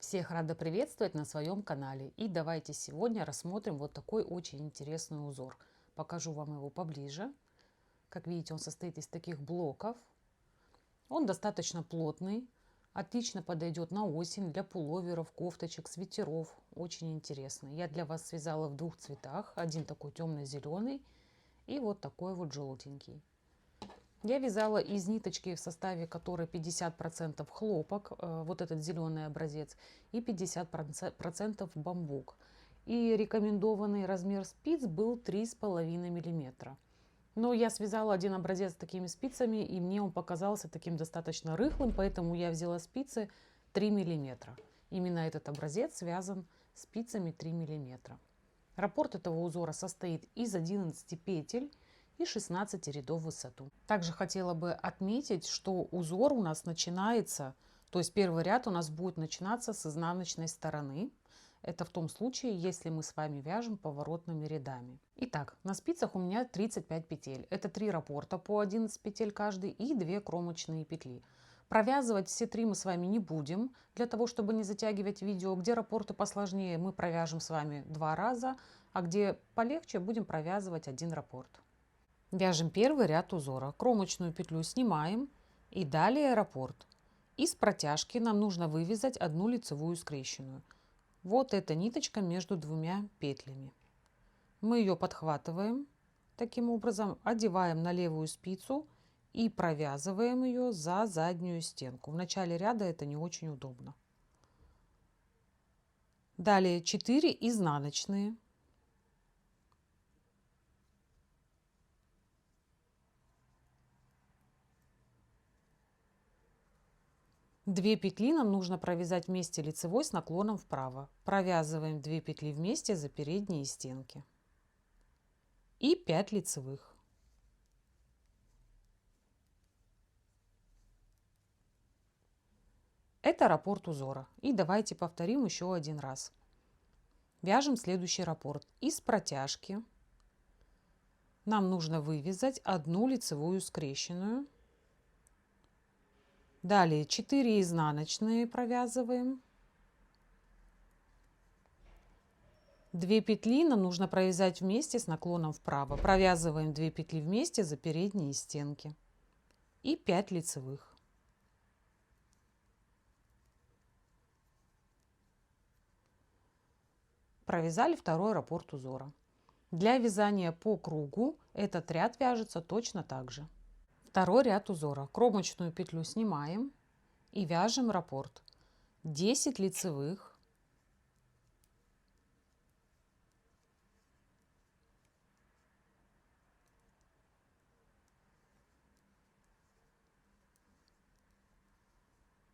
Всех рада приветствовать на своем канале. И давайте сегодня рассмотрим вот такой очень интересный узор. Покажу вам его поближе. Как видите, он состоит из таких блоков. Он достаточно плотный, отлично подойдет на осень для пуловеров, кофточек, свитеров. Очень интересный. Я для вас связала в двух цветах. Один такой темно-зеленый и вот такой вот желтенький. Я вязала из ниточки, в составе которой 50% хлопок, вот этот зеленый образец, и 50% бамбук. И рекомендованный размер спиц был 3,5 мм. Но я связала один образец такими спицами, и мне он показался таким достаточно рыхлым, поэтому я взяла спицы 3 мм. Именно этот образец связан спицами 3 мм. Раппорт этого узора состоит из 11 петель и 16 рядов в высоту. Также хотела бы отметить, что узор у нас начинается, то есть первый ряд у нас будет начинаться с изнаночной стороны. Это в том случае, если мы с вами вяжем поворотными рядами. Итак, на спицах у меня 35 петель. Это 3 раппорта по 11 петель каждый и 2 кромочные петли. Провязывать все 3 мы с вами не будем, для того, чтобы не затягивать видео. Где раппорты посложнее, мы провяжем с вами 2 раза, а где полегче, будем провязывать 1 раппорт. Вяжем первый ряд узора. Кромочную петлю снимаем и далее раппорт. Из протяжки нам нужно вывязать одну лицевую скрещенную. Вот эта ниточка между двумя петлями. Мы ее подхватываем таким образом, одеваем на левую спицу и провязываем ее за заднюю стенку. В начале ряда это не очень удобно. Далее 4 изнаночные. Две петли нам нужно провязать вместе лицевой с наклоном вправо. Провязываем 2 петли вместе за передние стенки. И 5 лицевых. Это раппорт узора. И давайте повторим еще один раз. Вяжем следующий раппорт. Из протяжки нам нужно вывязать одну лицевую скрещенную. Далее 4 изнаночные провязываем. 2 петли нам нужно провязать вместе с наклоном вправо. Провязываем 2 петли вместе за передние стенки. И 5 лицевых. Провязали второй раппорт узора. Для вязания по кругу этот ряд вяжется точно так же. Второй ряд узора. Кромочную петлю снимаем и вяжем раппорт. 10 лицевых.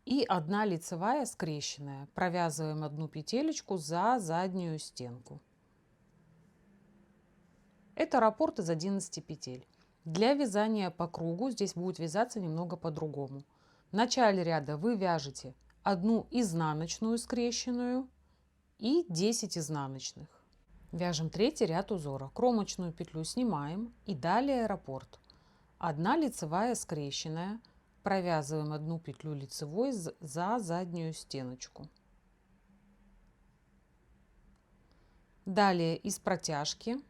И 1 лицевая скрещенная. Провязываем одну петелечку за заднюю стенку. Это раппорт из 11 петель. Для вязания по кругу здесь будет вязаться немного по-другому. В начале ряда вы вяжете одну изнаночную скрещенную и 10 изнаночных. Вяжем третий ряд узора. Кромочную петлю снимаем и далее раппорт. 1 лицевая скрещенная. Провязываем одну петлю лицевой за заднюю стеночку. Далее из протяжки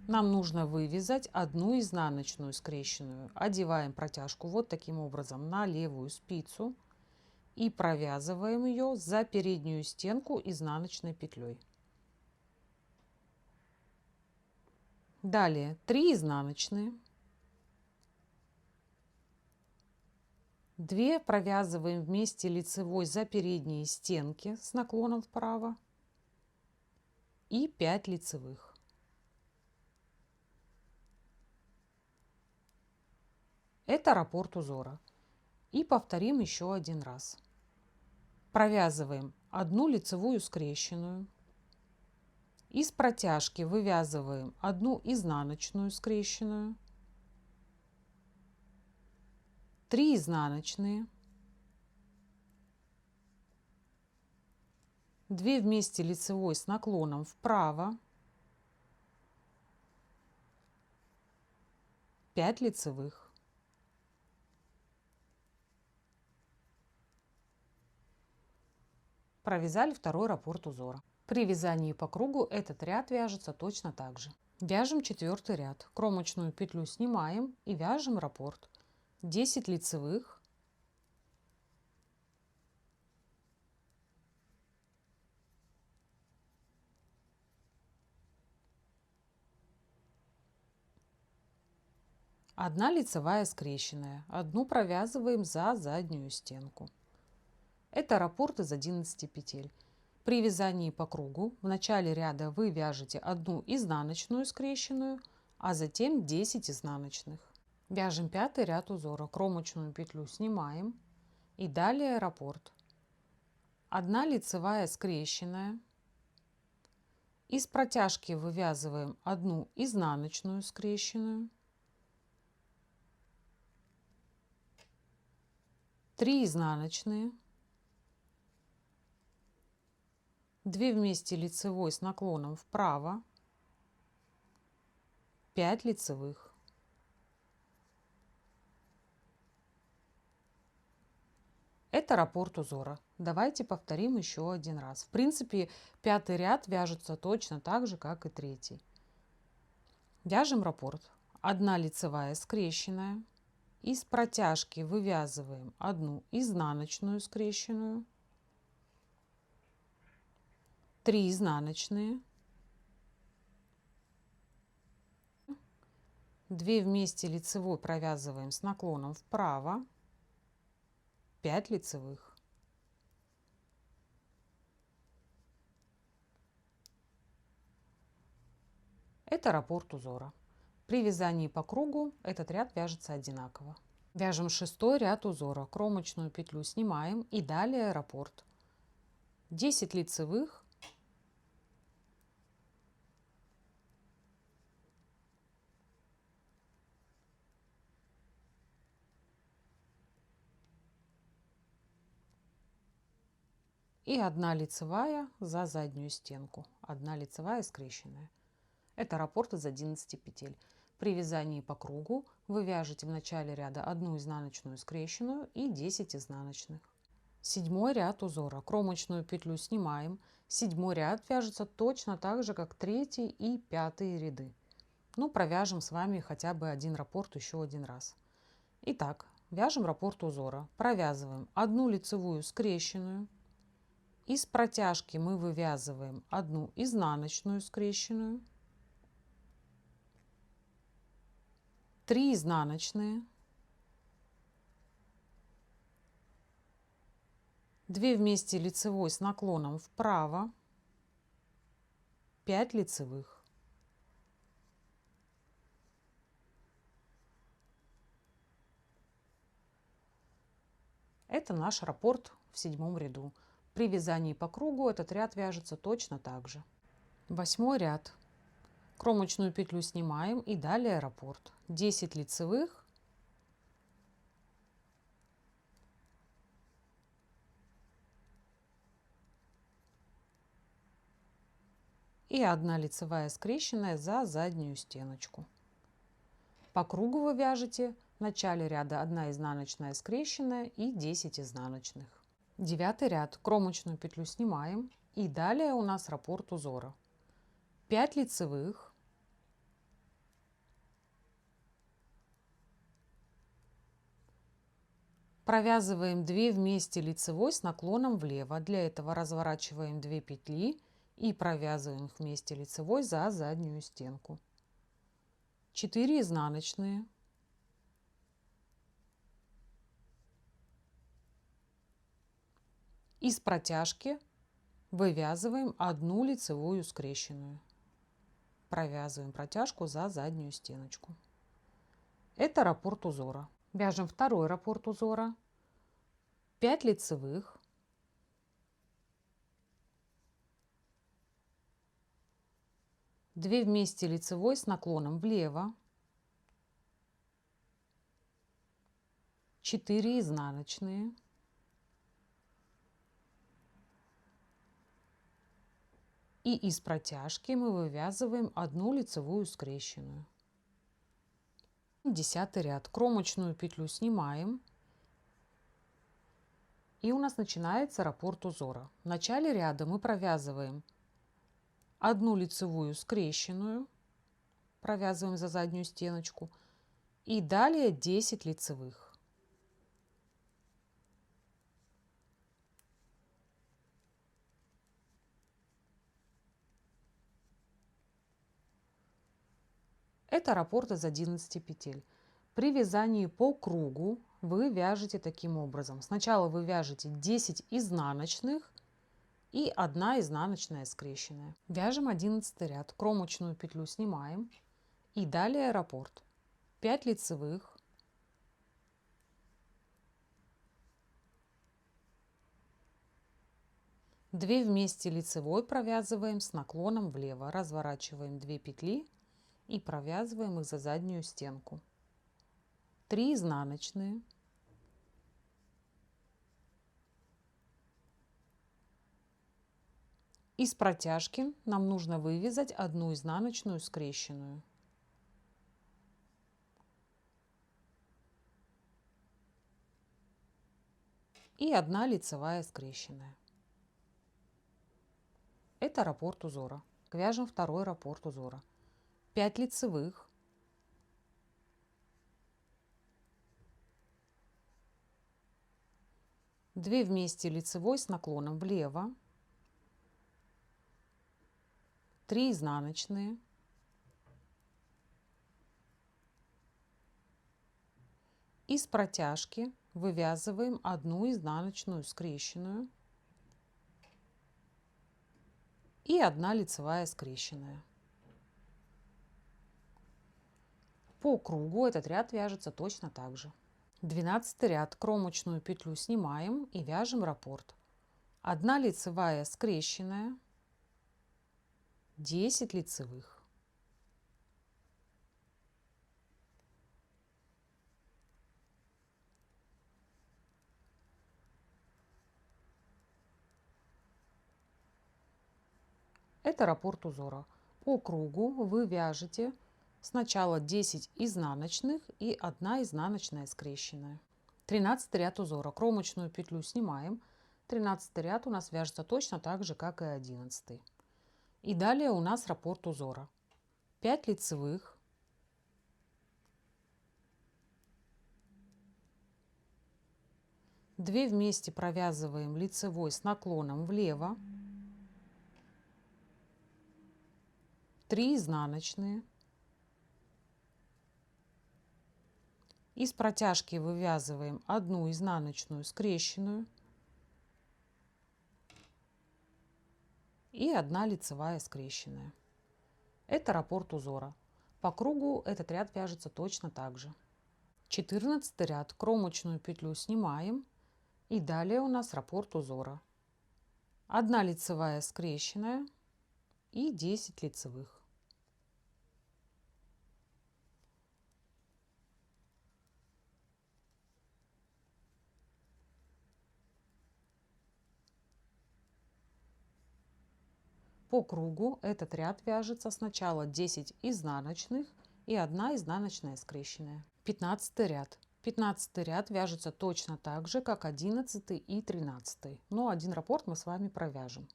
нам нужно вывязать одну изнаночную скрещенную. Одеваем протяжку вот таким образом на левую спицу и провязываем ее за переднюю стенку изнаночной петлей. Далее 3 изнаночные. 2 провязываем вместе лицевой за передние стенки с наклоном вправо и 5 лицевых. Это раппорт узора. И повторим еще один раз. Провязываем одну лицевую скрещенную. Из протяжки вывязываем одну изнаночную скрещенную. 3 изнаночные. 2 вместе лицевой с наклоном вправо. 5 лицевых. Провязали второй раппорт узора. При вязании по кругу этот ряд вяжется точно так же. Вяжем четвертый ряд. Кромочную петлю снимаем и вяжем раппорт. 10 лицевых. Одна лицевая скрещенная. Одну провязываем за заднюю стенку. Это раппорт из 11 петель. При вязании по кругу в начале ряда вы вяжете одну изнаночную скрещенную, а затем 10 изнаночных. Вяжем пятый ряд узора. Кромочную петлю снимаем и далее раппорт. Одна лицевая скрещенная. Из протяжки вывязываем одну изнаночную скрещенную, 3 изнаночные, 2 вместе лицевой с наклоном вправо, 5 лицевых. Это раппорт узора. Давайте повторим еще один раз. В принципе, пятый ряд вяжется точно так же, как и третий. Вяжем раппорт. Одна лицевая скрещенная. Из протяжки вывязываем одну изнаночную скрещенную, 3 изнаночные, 2 вместе лицевой провязываем с наклоном вправо, 5 лицевых. Это раппорт узора. При вязании по кругу этот ряд вяжется одинаково. Вяжем шестой ряд узора. Кромочную петлю снимаем и далее раппорт. 10 лицевых, и 1 лицевая за заднюю стенку. 1 лицевая скрещенная. Это раппорт из 11 петель. При вязании по кругу вы вяжете в начале ряда 1 изнаночную скрещенную и 10 изнаночных. Седьмой ряд узора. Кромочную петлю снимаем. Седьмой ряд вяжется точно так же, как третий и пятый ряды. Ну, провяжем с вами хотя бы один раппорт еще один раз. Итак, вяжем раппорт узора. Провязываем 1 лицевую скрещенную. Из протяжки мы вывязываем 1 изнаночную скрещенную, 3 изнаночные, 2 вместе лицевой с наклоном вправо, 5 лицевых. Это наш раппорт в седьмом ряду. При вязании по кругу этот ряд вяжется точно так же. Восьмой ряд. Кромочную петлю снимаем и далее раппорт. 10 лицевых, и 1 лицевая скрещенная за заднюю стеночку. По кругу вы вяжете в начале ряда 1 изнаночная скрещенная и 10 изнаночных. Девятый ряд. Кромочную петлю снимаем и далее у нас раппорт узора. 5 лицевых, провязываем 2 вместе лицевой с наклоном влево. Для этого разворачиваем 2 петли и провязываем их вместе лицевой за заднюю стенку. 4 изнаночные, из протяжки вывязываем 1 лицевую скрещенную. Провязываем протяжку за заднюю стеночку. Это раппорт узора. Вяжем второй раппорт узора. 5 лицевых, две вместе лицевой с наклоном влево, 4 изнаночные, и из протяжки мы вывязываем 1 лицевую скрещенную. Десятый ряд. Кромочную петлю снимаем И у нас начинается раппорт узора. В начале ряда мы провязываем одну лицевую скрещенную, провязываем за заднюю стеночку, и далее 10 лицевых. Это раппорт из 11 петель. При вязании по кругу вы вяжете таким образом. Сначала вы вяжете 10 изнаночных и 1 изнаночная скрещенная. Вяжем 11 ряд, кромочную петлю снимаем и далее раппорт. 5 лицевых, две вместе лицевой провязываем с наклоном влево, разворачиваем 2 петли и провязываем их за заднюю стенку. 3 изнаночные, из протяжки нам нужно вывязать 1 изнаночную скрещенную. И 1 лицевая скрещенная. Это раппорт узора. Вяжем второй раппорт узора. 5 лицевых, две вместе лицевой с наклоном влево, 3 изнаночные, из протяжки вывязываем 1 изнаночную скрещенную и 1 лицевая скрещенная. По кругу этот ряд вяжется точно так же. 12 ряд, кромочную петлю снимаем и вяжем раппорт. 1 лицевая скрещенная, 10 лицевых. Это раппорт узора. По кругу вы вяжете сначала 10 изнаночных и 1 изнаночная скрещенная. 13 ряд узора. Кромочную петлю снимаем. 13 ряд у нас вяжется точно так же, как и 11. И далее у нас раппорт узора. 5 лицевых, две вместе провязываем лицевой с наклоном влево, 3 изнаночные, из протяжки вывязываем 1 изнаночную скрещенную и 1 лицевая скрещенная. Это раппорт узора. По кругу этот ряд вяжется точно так же. 14 ряд, кромочную петлю снимаем и далее у нас раппорт узора. 1 лицевая скрещенная и 10 лицевых. По кругу этот ряд вяжется сначала 10 изнаночных и 1 изнаночная скрещенная. 15 ряд. 15 ряд вяжется точно так же, как 11 и 13. Но один раппорт мы с вами провяжем.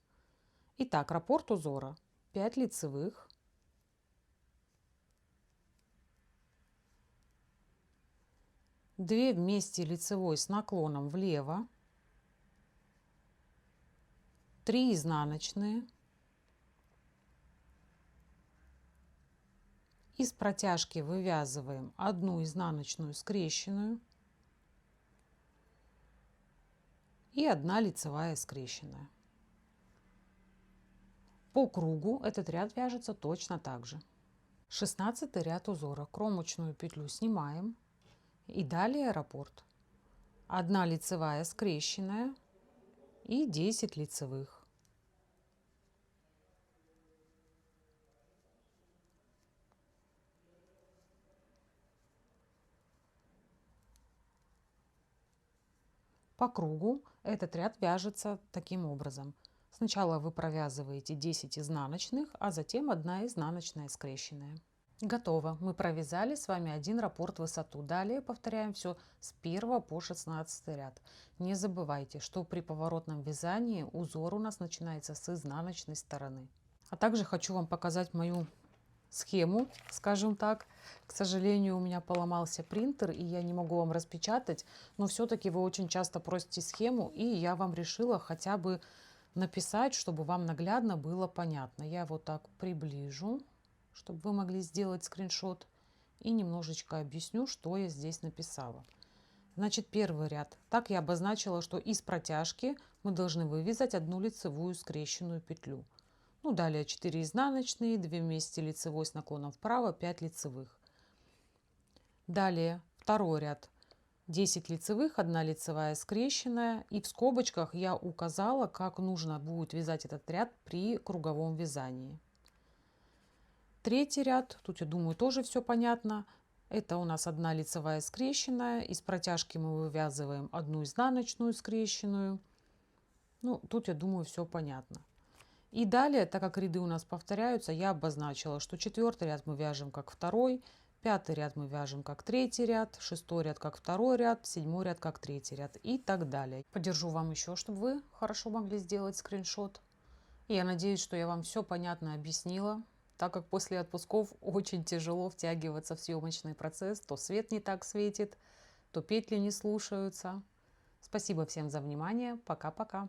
Итак, раппорт узора. 5 лицевых, две вместе лицевой с наклоном влево, 3 изнаночные, из протяжки вывязываем 1 изнаночную скрещенную и 1 лицевая скрещенная. По кругу этот ряд вяжется точно так же. 16 ряд узора. Кромочную петлю снимаем и далее раппорт. 1 лицевая скрещенная и 10 лицевых. По кругу этот ряд вяжется таким образом. Сначала вы провязываете 10 изнаночных, а затем 1 изнаночная скрещенная. Готово. Мы провязали с вами один раппорт в высоту. Далее повторяем все с 1 по 16 ряд. Не забывайте, что при поворотном вязании узор у нас начинается с изнаночной стороны. А также хочу вам показать мою схему, скажем так. К сожалению, у меня поломался принтер, и я не могу вам распечатать, но все-таки вы очень часто просите схему, и я вам решила хотя бы написать, чтобы вам наглядно было понятно. Я вот так приближу, чтобы вы могли сделать скриншот, и немножечко объясню, что я здесь написала. Значит, первый ряд. Так я обозначила, что из протяжки мы должны вывязать одну лицевую скрещенную петлю. Ну, далее 4 изнаночные, 2 вместе лицевой с наклоном вправо, 5 лицевых. Далее второй ряд. 10 лицевых, 1 лицевая скрещенная. И в скобочках я указала, как нужно будет вязать этот ряд при круговом вязании. Третий ряд, тут, я думаю, тоже все понятно. Это у нас 1 лицевая скрещенная. Из протяжки мы вывязываем 1 изнаночную скрещенную. Ну, тут, я думаю, все понятно. И далее, так как ряды у нас повторяются, я обозначила, что 4-й ряд мы вяжем как 2-й, 5-й ряд мы вяжем как 3-й ряд, 6-й ряд как 2-й ряд, 7-й ряд как 3-й ряд и так далее. Подержу вам еще, чтобы вы хорошо могли сделать скриншот. И я надеюсь, что я вам все понятно объяснила, так как после отпусков очень тяжело втягиваться в съемочный процесс. То свет не так светит, то петли не слушаются. Спасибо всем за внимание. Пока-пока.